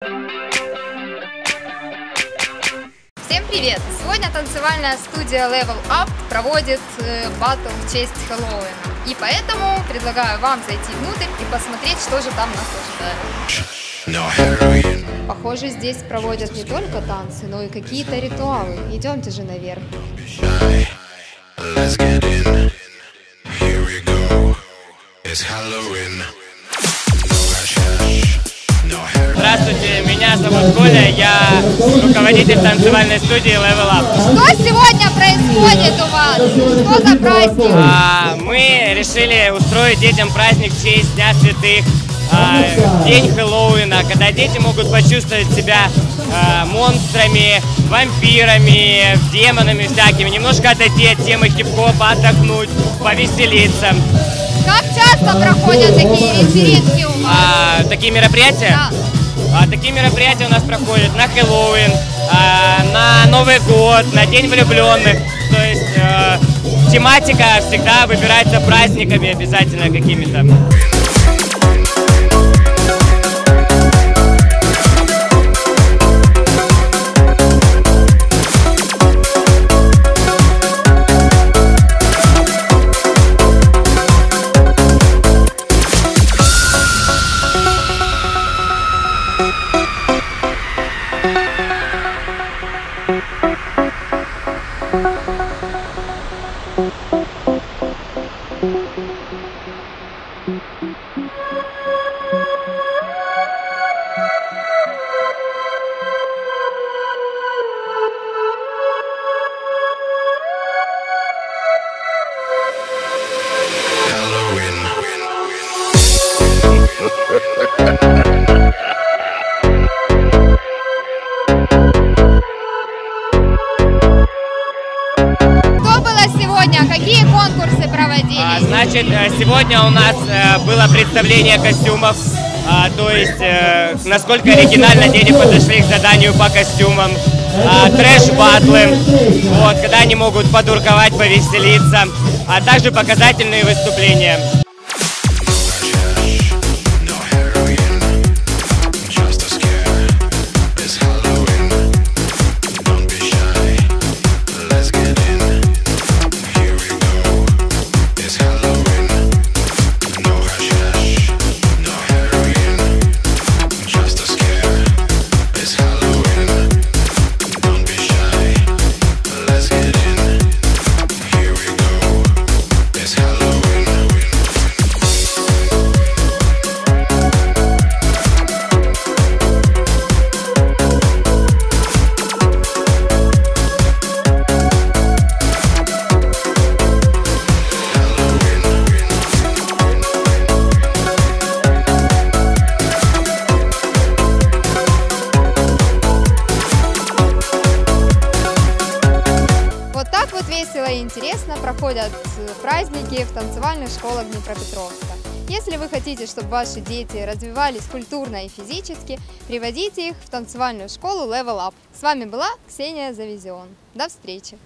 Всем привет! Сегодня танцевальная студия Level Up проводит батл в честь Хэллоуина. И поэтому предлагаю вам зайти внутрь и посмотреть, что же там нас ожидает. Похоже, здесь проводят не только танцы, но и какие-то ритуалы. Идемте же наверх. Здравствуйте, меня зовут Коля, я руководитель танцевальной студии Level Up. Что сегодня происходит у вас? Что за праздник? Мы решили устроить детям праздник в честь Дня Святых, день Хэллоуина, когда дети могут почувствовать себя монстрами, вампирами, демонами всякими, немножко отойти от темы хип-хопа, отдохнуть, повеселиться. Как часто проходят такие вечеринки у вас? Такие мероприятия? Да. Такие мероприятия у нас проходят на Хэллоуин, на Новый год, на День влюбленных. То есть тематика всегда выбирается праздниками обязательно какими-то. Сегодня какие конкурсы проводились? Значит, сегодня у нас было представление костюмов, то есть насколько оригинально дети подошли к заданию по костюмам, трэш-баттлы, вот, когда они могут подурковать, повеселиться, а также показательные выступления. Весело и интересно проходят праздники в танцевальных школах Днепропетровска. Если вы хотите, чтобы ваши дети развивались культурно и физически, приводите их в танцевальную школу Level Up. С вами была Ксения Завизион. До встречи!